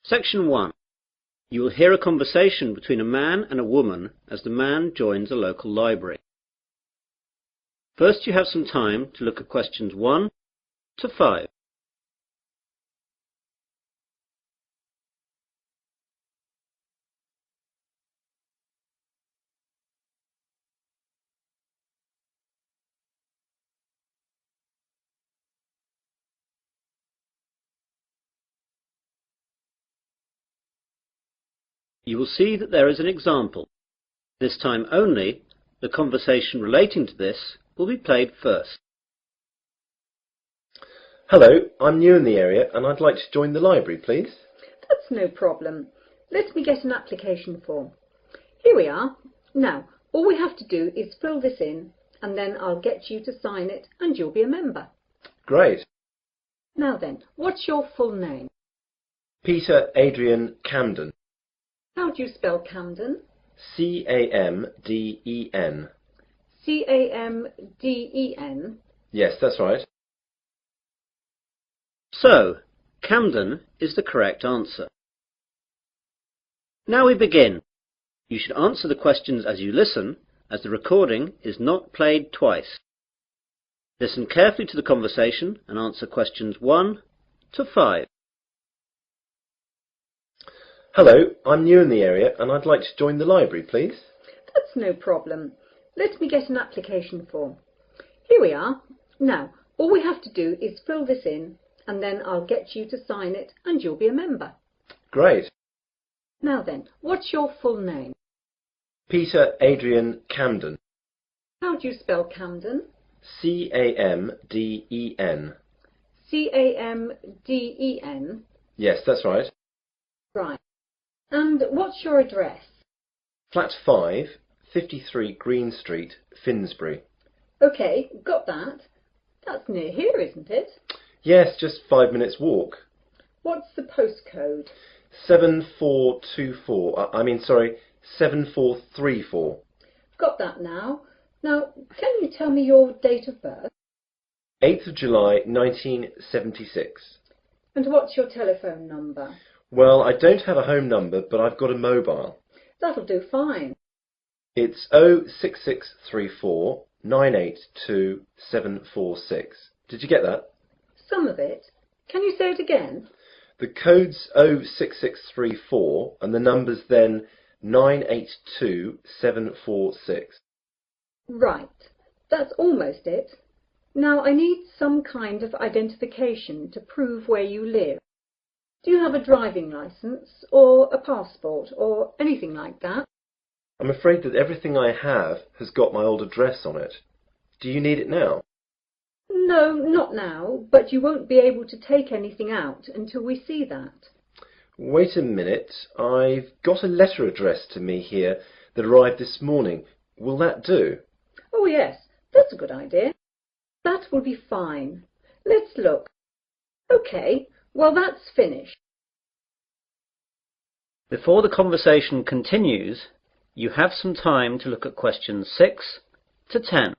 Section 1. You will hear a conversation between a man and a woman as the man joins a local library. First, you have some time to look at questions 1 to 5. You will see that there is an example. This time only, the conversation relating to this will be played first. Hello, I'm new in the area and I'd like to join the library, please. That's no problem. Let me get an application form. Here we are. Now, all we have to do is fill this in and then I'll get you to sign it and you'll be a member. Great. Now then, what's your full name? Peter Adrian Camden. How do you spell Camden? C-A-M-D-E-N. C-A-M-D-E-N? Yes, that's right. So, Camden is the correct answer. Now we begin. You should answer the questions as you listen, as the recording is not played twice. Listen carefully to the conversation and answer questions 1 to 5. Hello, I'm new in the area and I'd like to join the library, please. That's no problem. Let me get an application form. Here we are. Now, all we have to do is fill this in and then I'll get you to sign it and you'll be a member. Great. Now then, what's your full name? Peter Adrian Camden. How do you spell Camden? C-A-M-D-E-N. C-A-M-D-E-N? Yes, that's right. Right. And what's your address? Flat 5, 53 Green Street, Finsbury. OK, got that. That's near here, isn't it? Yes, just 5 minutes walk. What's the postcode? 7424. 7434. Got that now. Now, can you tell me your date of birth? 8th of July 1976. And what's your telephone number? Well, I don't have a home number, but I've got a mobile. That'll do fine. It's 06634 982 746. Did you get that? Some of it. Can you say it again? The code's 06634 and the number's then 982 746. Right. That's almost it. Now I need some kind of identification to prove where you live. Do you have a driving licence or a passport or anything like that? I'm afraid that everything I have has got my old address on it. Do you need it now? No, not now, but you won't be able to take anything out until we see that. Wait a minute. I've got a letter addressed to me here that arrived this morning. Will that do? Oh yes, that's a good idea. That will be fine. Let's look. OK, well that's finished. Before the conversation continues, you have some time to look at questions 6 to 10.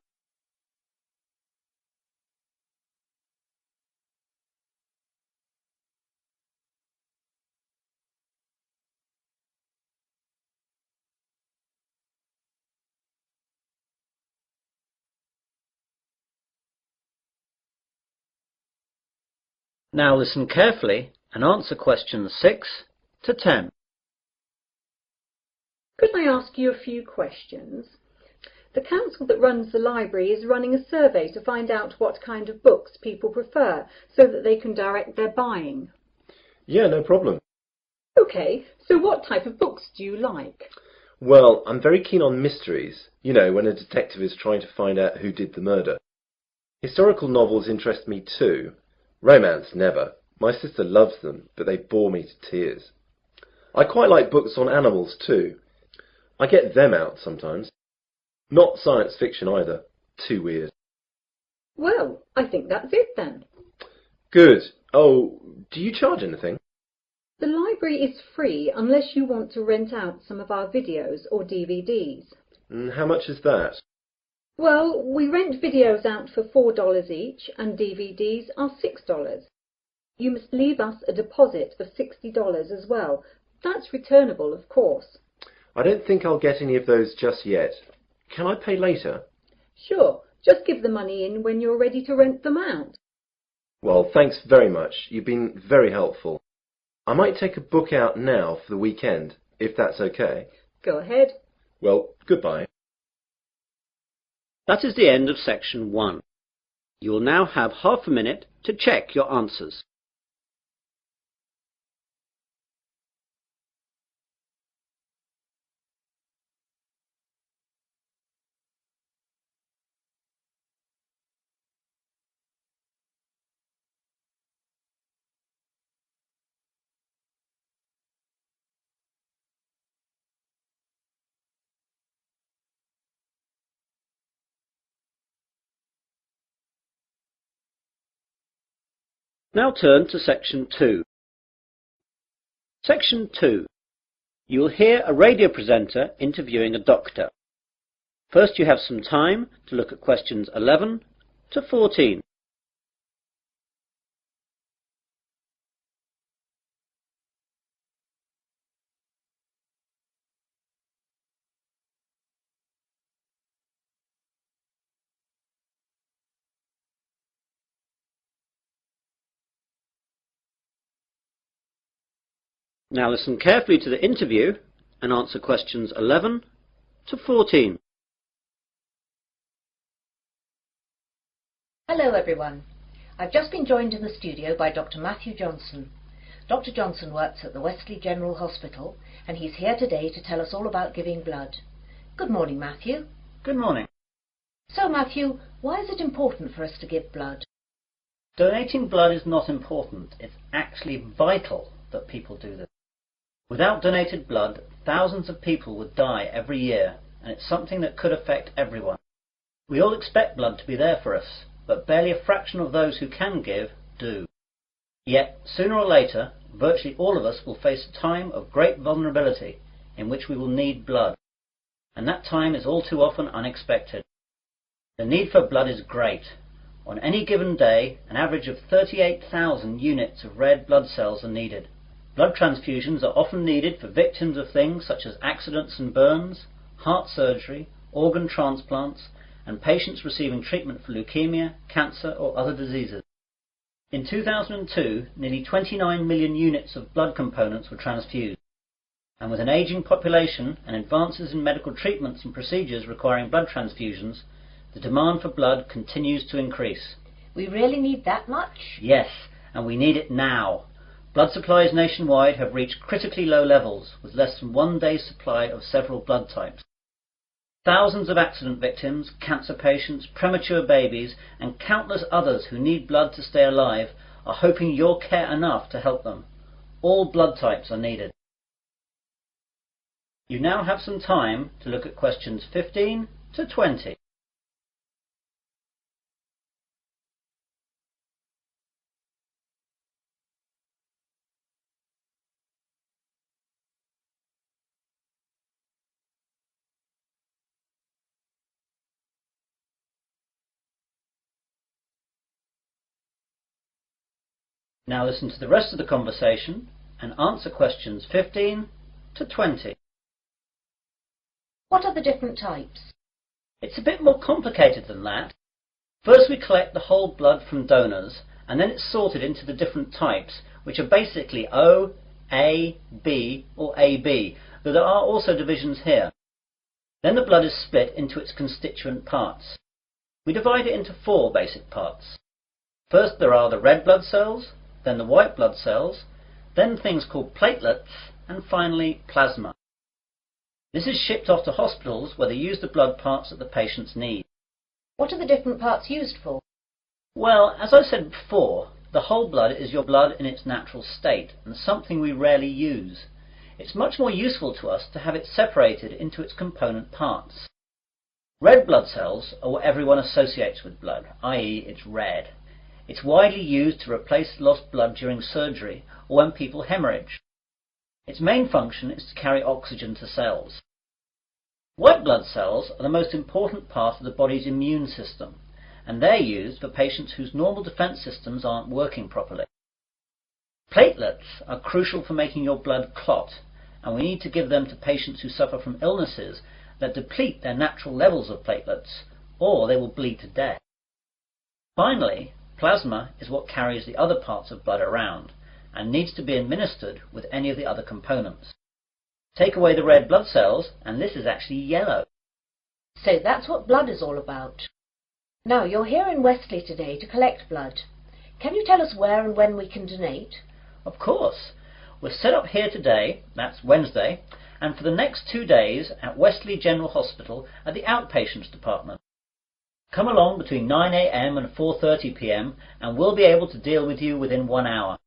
Now listen carefully and answer questions 6 to 10. Could I ask you a few questions? The council that runs the library is running a survey to find out what kind of books people prefer so that they can direct their buying. Yeah, no problem. OK, so what type of books do you like? Well, I'm very keen on mysteries. You know, when a detective is trying to find out who did the murder. Historical novels interest me too. Romance, never. My sister loves them, but they bore me to tears. I quite like books on animals too. I get them out sometimes. Not science fiction either. Too weird. Well, I think that's it then. Good. Oh, do you charge anything? The library is free unless you want to rent out some of our videos or DVDs. How much is that? Well, we rent videos out for $4 each and DVDs are $6. You must leave us a deposit of $60 as well. That's returnable, of course. I don't think I'll get any of those just yet. Can I pay later? Sure, just give the money in when you're ready to rent them out. Well, thanks very much. You've been very helpful. I might take a book out now for the weekend, if that's okay. Go ahead. Well, goodbye. That is the end of section 1. You will now have half a minute to check your answers. Now turn to section 2. Section 2. You will hear a radio presenter interviewing a doctor. First you have some time to look at questions 11 to 14. Now listen carefully to the interview and answer questions 11 to 14. Hello everyone. I've just been joined in the studio by Dr. Matthew Johnson. Dr. Johnson works at the Westley General Hospital and he's here today to tell us all about giving blood. Good morning, Matthew. Good morning. So Matthew, why is it important for us to give blood? Donating blood is not important. It's actually vital that people do this. Without donated blood, thousands of people would die every year, and it's something that could affect everyone. We all expect blood to be there for us, but barely a fraction of those who can give do. Yet, sooner or later, virtually all of us will face a time of great vulnerability in which we will need blood, and that time is all too often unexpected. The need for blood is great. On any given day, an average of 38,000 units of red blood cells are needed. Blood transfusions are often needed for victims of things such as accidents and burns, heart surgery, organ transplants, and patients receiving treatment for leukemia, cancer or other diseases. In 2002, nearly 29 million units of blood components were transfused, and with an ageing population and advances in medical treatments and procedures requiring blood transfusions, the demand for blood continues to increase. We really need that much? Yes, and we need it now. Blood supplies nationwide have reached critically low levels, with less than 1 day's supply of several blood types. Thousands of accident victims, cancer patients, premature babies, and countless others who need blood to stay alive are hoping you'll care enough to help them. All blood types are needed. You now have some time to look at questions 15 to 20. Now listen to the rest of the conversation and answer questions 15 to 20. What are the different types? It's a bit more complicated than that. First we collect the whole blood from donors, and then it's sorted into the different types, which are basically O, A, B or AB, though there are also divisions here. Then the blood is split into its constituent parts. We divide it into 4 basic parts. First there are the red blood cells, then the white blood cells, then things called platelets, and finally plasma. This is shipped off to hospitals where they use the blood parts that the patients need. What are the different parts used for? Well, as I said before, the whole blood is your blood in its natural state, and something we rarely use. It's much more useful to us to have it separated into its component parts. Red blood cells are what everyone associates with blood, i.e. it's red. It's widely used to replace lost blood during surgery or when people hemorrhage. Its main function is to carry oxygen to cells. White blood cells are the most important part of the body's immune system, and they're used for patients whose normal defense systems aren't working properly. Platelets are crucial for making your blood clot, and we need to give them to patients who suffer from illnesses that deplete their natural levels of platelets, or they will bleed to death. Finally, plasma is what carries the other parts of blood around, and needs to be administered with any of the other components. Take away the red blood cells, and this is actually yellow. So that's what blood is all about. Now, you're here in Westley today to collect blood. Can you tell us where and when we can donate? Of course. We're set up here today, that's Wednesday, and for the next 2 days at Westley General Hospital at the outpatients department. Come along between 9 a.m. and 4:30 p.m. and we'll be able to deal with you within 1 hour.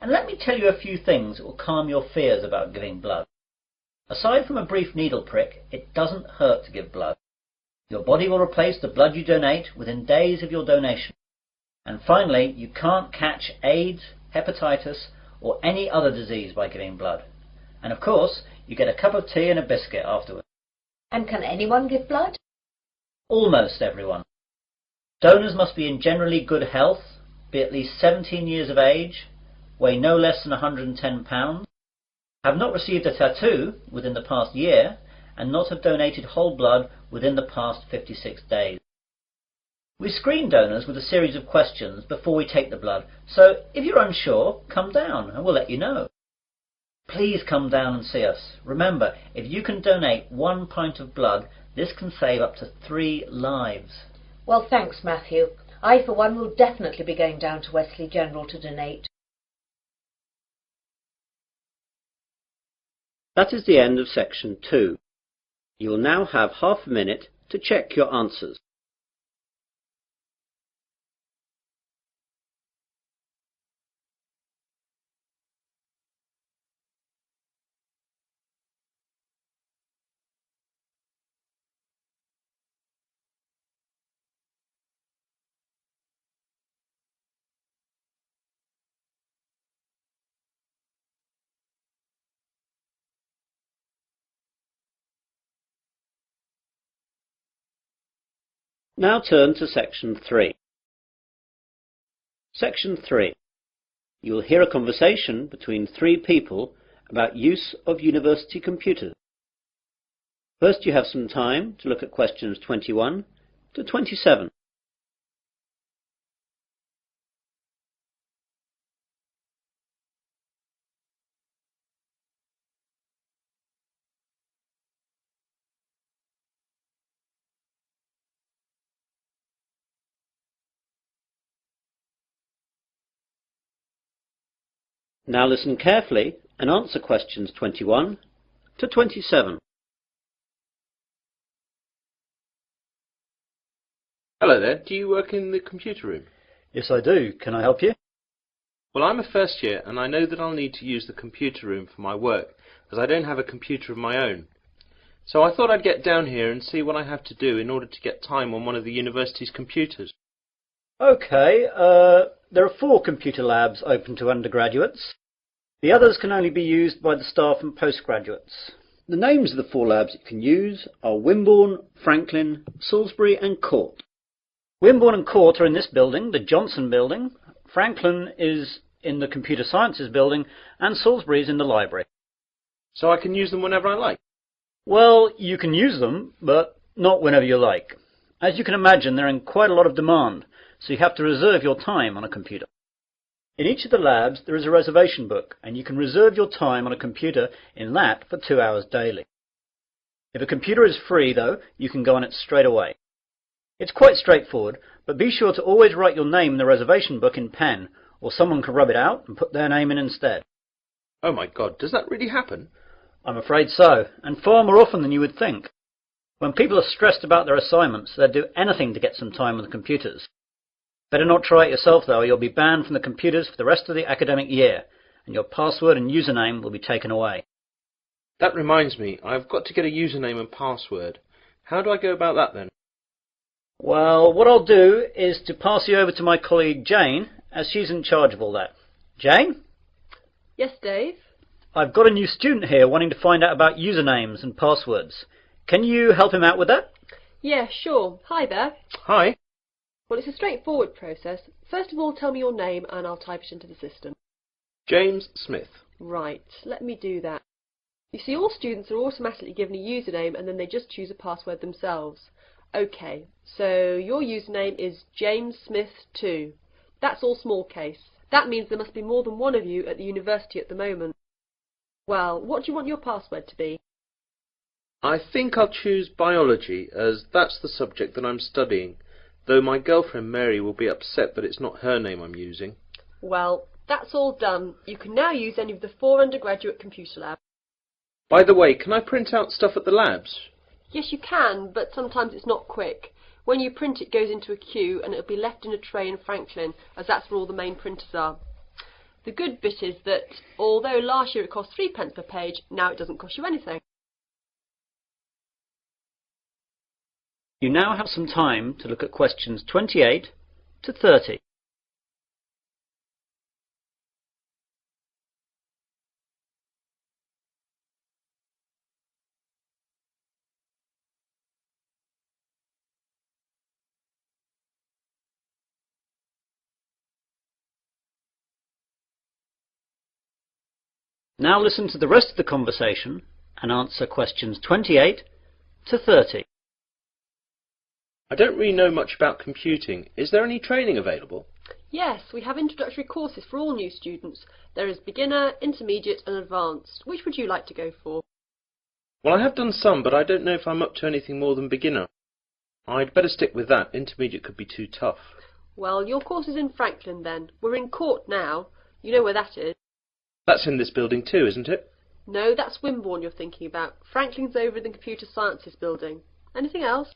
And let me tell you a few things that will calm your fears about giving blood. Aside from a brief needle prick, it doesn't hurt to give blood. Your body will replace the blood you donate within days of your donation. And finally, you can't catch AIDS, hepatitis, or any other disease by giving blood. And of course, you get a cup of tea and a biscuit afterwards. And can anyone give blood? Almost everyone. Donors must be in generally good health, be at least 17 years of age, weigh no less than 110 pounds, have not received a tattoo within the past year, and not have donated whole blood within the past 56 days. We screen donors with a series of questions before we take the blood, so if you're unsure, come down and we'll let you know. Please come down and see us. Remember, if you can donate 1 pint of blood, this can save up to 3 lives. Well, thanks, Matthew. I, for one, will definitely be going down to Westley General to donate. That is the end of section 2. You will now have half a minute to check your answers. Now turn to section 3. Section 3. You will hear a conversation between 3 people about use of university computers. First, you have some time to look at questions 21 to 27. Now listen carefully and answer questions 21 to 27. Hello there. Do you work in the computer room? Yes, I do. Can I help you? Well, I'm a first year and I know that I'll need to use the computer room for my work, as I don't have a computer of my own. So I thought I'd get down here and see what I have to do in order to get time on one of the university's computers. Okay, there are 4 computer labs open to undergraduates. The others can only be used by the staff and postgraduates. The names of the 4 labs you can use are Wimborne, Franklin, Salisbury and Court. Wimborne and Court are in this building, the Johnson building. Franklin is in the Computer Sciences building and Salisbury is in the library. So I can use them whenever I like? Well, you can use them, but not whenever you like. As you can imagine, they're in quite a lot of demand, so you have to reserve your time on a computer. In each of the labs there is a reservation book, and you can reserve your time on a computer in that for 2 hours daily. If a computer is free, though, you can go on it straight away. It's quite straightforward, but be sure to always write your name in the reservation book in pen, or someone can rub it out and put their name in instead. Oh my God, does that really happen? I'm afraid so, and far more often than you would think. When people are stressed about their assignments, they'll do anything to get some time on the computers. Better not try it yourself, though, or you'll be banned from the computers for the rest of the academic year, and your password and username will be taken away. That reminds me, I've got to get a username and password. How do I go about that then? Well, what I'll do is to pass you over to my colleague Jane, as she's in charge of all that. Jane? Yes, Dave? I've got a new student here wanting to find out about usernames and passwords. Can you help him out with that? Yeah, sure. Hi there. Hi. Well, it's a straightforward process. First of all, tell me your name and I'll type it into the system. James Smith. Right, let me do that. You see, all students are automatically given a username and then they just choose a password themselves. OK, so your username is JamesSmith2. That's all small case. That means there must be more than one of you at the university at the moment. Well, what do you want your password to be? I think I'll choose biology, as that's the subject that I'm studying, though my girlfriend Mary will be upset that it's not her name I'm using. Well, that's all done. You can now use any of the 4 undergraduate computer labs. By the way, can I print out stuff at the labs? Yes, you can, but sometimes it's not quick. When you print, it goes into a queue and it'll be left in a tray in Franklin, as that's where all the main printers are. The good bit is that, although last year it cost 3p per page, now it doesn't cost you anything. You now have some time to look at questions 28 to 30. Now listen to the rest of the conversation and answer questions 28 to 30. I don't really know much about computing. Is there any training available? Yes, we have introductory courses for all new students. There is beginner, intermediate and advanced. Which would you like to go for? Well, I have done some, but I don't know if I'm up to anything more than beginner. I'd better stick with that. Intermediate could be too tough. Well, your course is in Franklin then. We're in Court now. You know where that is. That's in this building too, isn't it? No, that's Wimborne you're thinking about. Franklin's over in the Computer Sciences building. Anything else?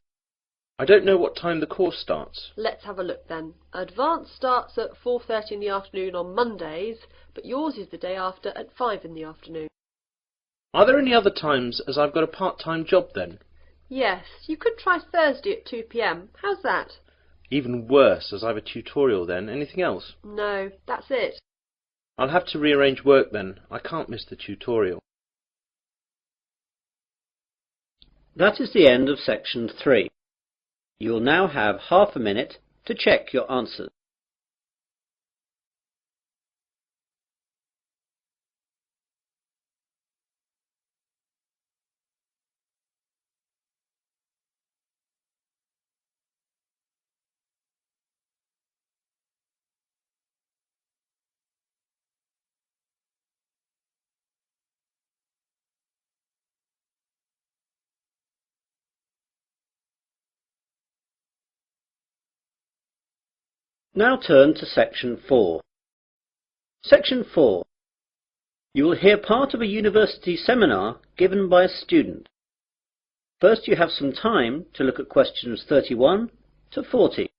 I don't know what time the course starts. Let's have a look then. Advanced starts at 4:30 in the afternoon on Mondays, but yours is the day after at 5 in the afternoon. Are there any other times, as I've got a part-time job then? Yes, you could try Thursday at 2 p.m. How's that? Even worse, as I've a tutorial then. Anything else? No, that's it. I'll have to rearrange work then. I can't miss the tutorial. That is the end of section 3. You will now have half a minute to check your answers. Now turn to section 4. Section 4. You will hear part of a university seminar given by a student. First you have some time to look at questions 31 to 40.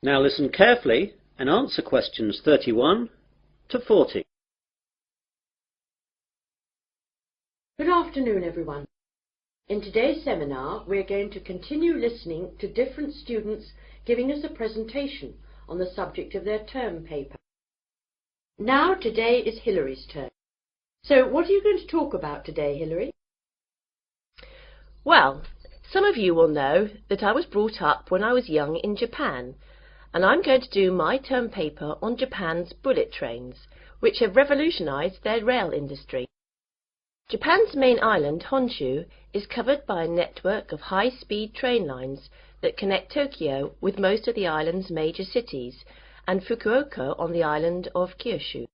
Now listen carefully and answer questions 31 to 40. Good afternoon, everyone. In today's seminar, we're going to continue listening to different students giving us a presentation on the subject of their term paper. Now, today is Hillary's turn. So, what are you going to talk about today, Hillary? Well, some of you will know that I was brought up when I was young in Japan, and I'm going to do my term paper on Japan's bullet trains, which have revolutionized their rail industry. Japan's main island, Honshu, is covered by a network of high-speed train lines that connect Tokyo with most of the island's major cities and Fukuoka on the island of Kyushu.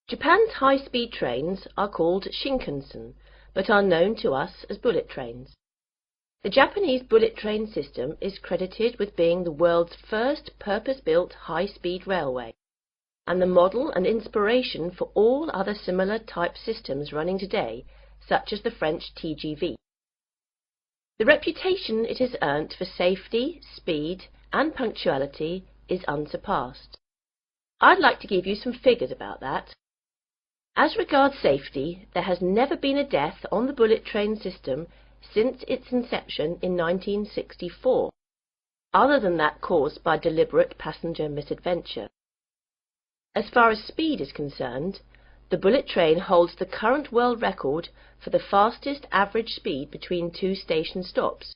Japan's high-speed trains are called Shinkansen, but are known to us as bullet trains. The Japanese bullet train system is credited with being the world's first purpose-built high-speed railway, and the model and inspiration for all other similar type systems running today, such as the French TGV. The reputation it has earned for safety, speed, and punctuality is unsurpassed. I'd like to give you some figures about that. As regards safety, there has never been a death on the bullet train system since its inception in 1964, other than that caused by deliberate passenger misadventure. As far as speed is concerned, the bullet train holds the current world record for the fastest average speed between two station stops,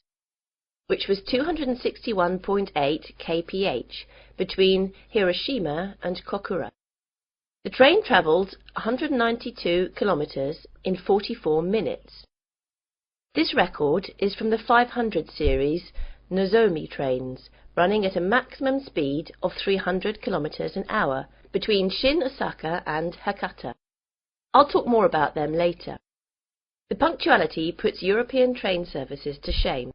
which was 261.8 kph between Hiroshima and Kokura. The train travelled 192 kilometres in 44 minutes. This record is from the 500 series Nozomi trains, running at a maximum speed of 300 kilometres an hour between Shin Osaka and Hakata. I'll talk more about them later. The punctuality puts European train services to shame.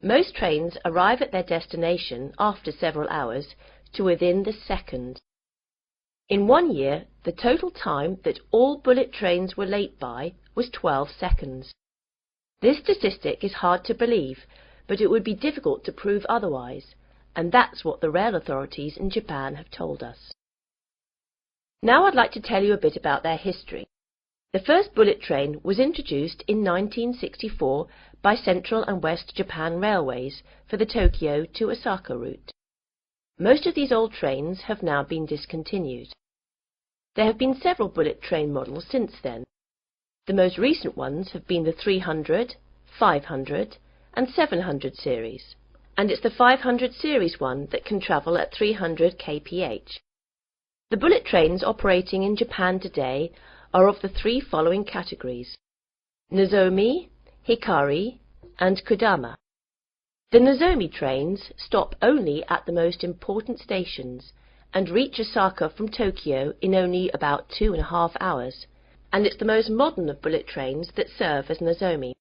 Most trains arrive at their destination after several hours to within the second. In 1 year, the total time that all bullet trains were late by was 12 seconds. This statistic is hard to believe, but it would be difficult to prove otherwise, and that's what the rail authorities in Japan have told us. Now I'd like to tell you a bit about their history. The first bullet train was introduced in 1964 by Central and West Japan Railways for the Tokyo to Osaka route. Most of these old trains have now been discontinued. There have been several bullet train models since then. The most recent ones have been the 300, 500 and 700 series, and it's the 500 series one that can travel at 300 kph. The bullet trains operating in Japan today are of the three following categories: Nozomi, Hikari and Kodama. The Nozomi trains stop only at the most important stations and reach Osaka from Tokyo in only about 2.5 hours, and it's the most modern of bullet trains that serve as Nozomi.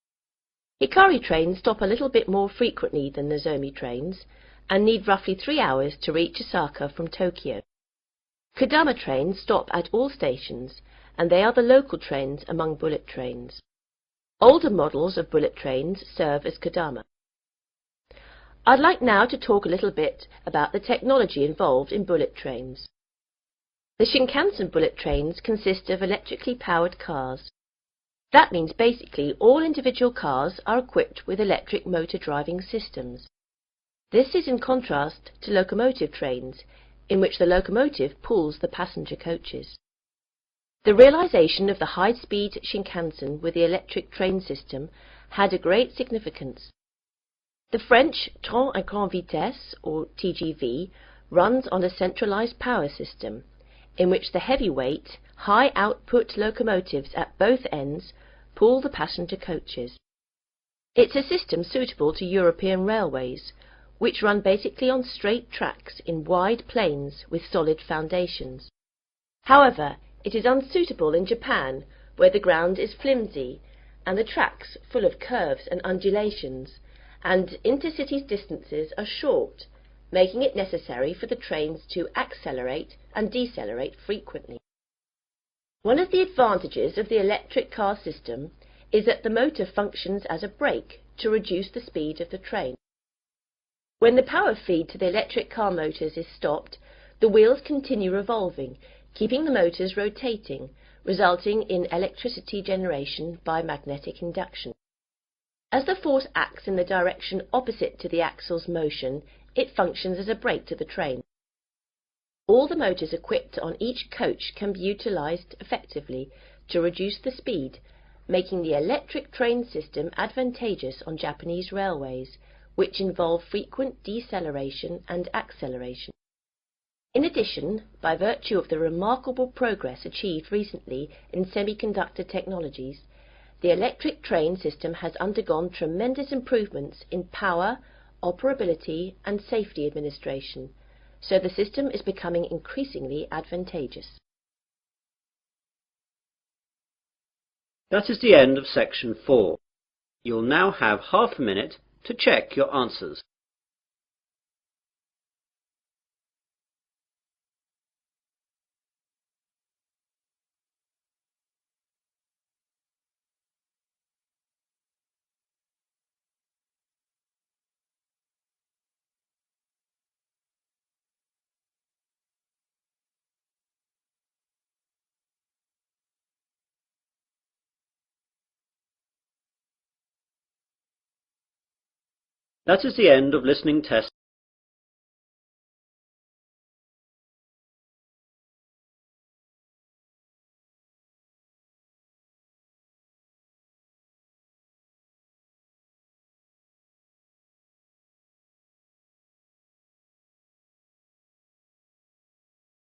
Hikari trains stop a little bit more frequently than Nozomi trains and need roughly 3 hours to reach Osaka from Tokyo. Kodama trains stop at all stations, and they are the local trains among bullet trains. Older models of bullet trains serve as Kodama. I'd like now to talk a little bit about the technology involved in bullet trains. The Shinkansen bullet trains consist of electrically powered cars. That means basically all individual cars are equipped with electric motor driving systems. This is in contrast to locomotive trains, in which the locomotive pulls the passenger coaches. The realization of the high-speed Shinkansen with the electric train system had a great significance. The French Train à Grande Vitesse, or TGV, runs on a centralized power system, in which the heavyweight, high-output locomotives at both ends pull the passenger coaches. It's a system suitable to European railways, which run basically on straight tracks in wide plains with solid foundations. However, it is unsuitable in Japan, where the ground is flimsy and the tracks full of curves and undulations, and intercity distances are short, making it necessary for the trains to accelerate and decelerate frequently. One of the advantages of the electric car system is that the motor functions as a brake to reduce the speed of the train. When the power feed to the electric car motors is stopped, the wheels continue revolving, keeping the motors rotating, resulting in electricity generation by magnetic induction. As the force acts in the direction opposite to the axle's motion, it functions as a brake to the train. All the motors equipped on each coach can be utilized effectively to reduce the speed, making the electric train system advantageous on Japanese railways, which involve frequent deceleration and acceleration. In addition, by virtue of the remarkable progress achieved recently in semiconductor technologies, the electric train system has undergone tremendous improvements in power, operability and safety administration, so the system is becoming increasingly advantageous. That is the end of section 4. You'll now have half a minute to check your answers. That is the end of listening test